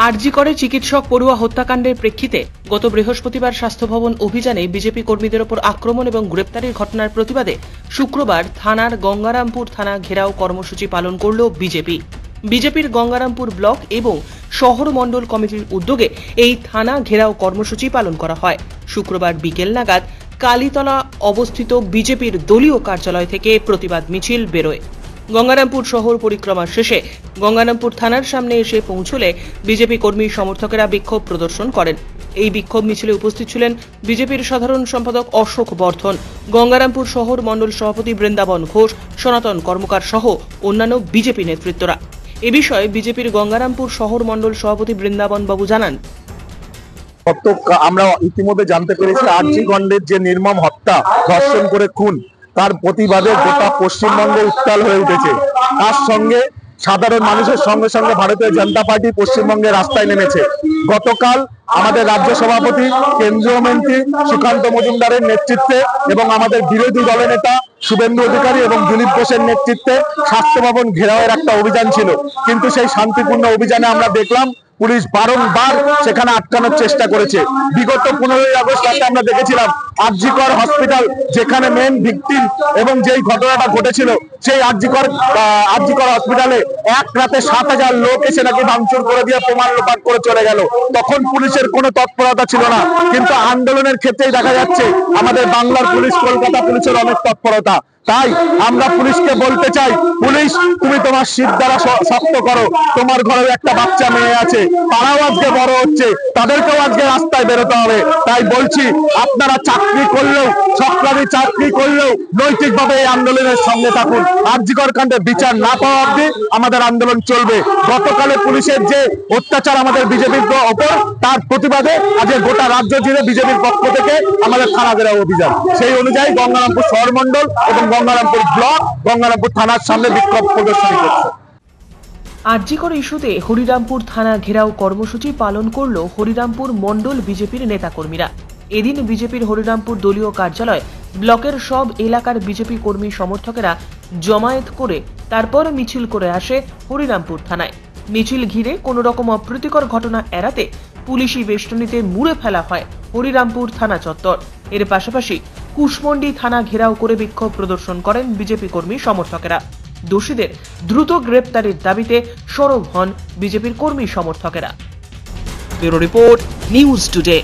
আরজি করে চিকিৎসক পড়ুয়া হত্যাকাণ্ডের প্রেক্ষিতে গত বৃহস্পতিবার স্বাস্থ্য ভবন অভিযানে বিজেপি কর্মীদের ওপর আক্রমণ এবং গ্রেপ্তারির ঘটনার প্রতিবাদে শুক্রবার থানার গঙ্গারামপুর থানা ঘেরাও কর্মসূচি পালন করল বিজেপি। বিজেপির গঙ্গারামপুর ব্লক এবং শহর মণ্ডল কমিটির উদ্যোগে এই থানা ঘেরাও কর্মসূচি পালন করা হয়। শুক্রবার বিকেল নাগাদ কালীতলা অবস্থিত বিজেপির দলীয় কার্যালয় থেকে প্রতিবাদ মিছিল বেরোয়। গঙ্গারামপুর শহর পরিক্রমা শেষে গঙ্গারামপুর থানার সামনে এসে পৌঁছলে বিজেপি কর্মী সমর্থকেরা বিক্ষোভ প্রদর্শন করেন। এই বিক্ষোভ মিছিলে উপস্থিত ছিলেন বিজেপির সাধারণ সম্পাদক অশোক বর্ধন, গঙ্গারামপুর শহর মণ্ডল সভাপতি বৃন্দাবন ঘোষ, সনাতন কর্মকার সহ অন্যান্য বিজেপি নেতৃত্বরা। এ বিষয়ে বিজেপির গঙ্গারামপুর শহর মণ্ডল সভাপতি বৃন্দাবন বাবু জানান, আমরা ইতিমধ্যে জানতে পেরেছি আরজি খণ্ডের যে নির্মম হত্যা, ধর্ষণ করে খুন, তার প্রতিবাদে গোটা পশ্চিমবঙ্গে উত্তাল হয়ে উঠেছে। তার সঙ্গে সাধারণ মানুষের সঙ্গে সঙ্গে ভারতীয় জনতা পার্টি পশ্চিমবঙ্গে রাস্তায় নেমেছে। গতকাল আমাদের রাজ্য সভাপতি, কেন্দ্রীয় মন্ত্রী সুকান্ত মজুমদারের নেতৃত্বে এবং আমাদের বিরোধী দলনেতা শুভেন্দু অধিকারী এবং দিলীপ ঘোষের নেতৃত্বে স্বাস্থ্য ভবন ঘেরাওয়ের একটা অভিযান ছিল, কিন্তু সেই শান্তিপূর্ণ অভিযানে আমরা দেখলাম পুলিশ বারংবার সেখানে আটকানোর চেষ্টা করেছে। বিগত 15ই আগস্ট রাতে আমরা দেখেছিলাম আরজি কর হসপিটাল, যেখানে মেন ভিকটিম এবং যেই ঘটনাটা ঘটেছিল, সেই আরজি কর হসপিটালে এক রাতে 7,000 লোক এসে নাকি ভাঙচুর করে দিয়ে প্রমাণ লোপাট করে চলে গেল। তখন পুলিশের কোনো তৎপরতা ছিল না, কিন্তু আন্দোলনের ক্ষেত্রেই দেখা যাচ্ছে আমাদের বাংলার পুলিশ, কলকাতা পুলিশের অনেক তৎপরতা। তাই আমরা পুলিশকে বলতে চাই, পুলিশ তুমি তোমার শির দ্বারা শক্ত করো। তোমার ঘরেও একটা বাচ্চা মেয়ে আছে, তারাও আজকে বড় হচ্ছে, তাদেরকেও আজকে রাস্তায় বেরোতে হবে। তাই বলছি, আপনারা চাকরি করলেও, সরকারি চাকরি করলেও নৈতিকভাবে এই আন্দোলনের সঙ্গে থাকুন। আরজি কর কাণ্ডে বিচার না পাওয়া অবধি আমাদের আন্দোলন চলবে। গতকালে পুলিশের যে অত্যাচার আমাদের বিজেপির ওপর, তার প্রতিবাদে আজকে গোটা রাজ্য জুড়ে বিজেপির পক্ষ থেকে আমাদের থানা ঘেরাও অভিযান। সেই অনুযায়ী গঙ্গারামপুর শহর মণ্ডল এবং গঙ্গারামপুর ব্লক, গঙ্গারামপুর থানার সামনে বিক্ষোভ প্রদর্শনী করছে। আরজি করে ইস্যুতে হরিরামপুর থানা ঘেরাও কর্মসূচি পালন করল হরিরামপুর মণ্ডল বিজেপির নেতাকর্মীরা। এদিন বিজেপির হরিরামপুর দলীয় কার্যালয় ব্লকের সব এলাকার বিজেপি কর্মী সমর্থকেরা জমায়েত করে তারপর মিছিল করে আসে হরিরামপুর থানায়। মিছিল ঘিরে কোনো রকম অপ্রীতিকর ঘটনা এড়াতে পুলিশি বেষ্টনীতে মুড়ে ফেলা হয় হরিরামপুর থানা চত্বর। এর পাশাপাশি কুশমন্ডি থানা ঘেরাও করে বিক্ষোভ প্রদর্শন করেন বিজেপি কর্মী সমর্থকেরা। দোষীদের দ্রুত গ্রেপ্তারের দাবিতে সরব হন বিজেপির কর্মী সমর্থকেরা। Bureau report, news today.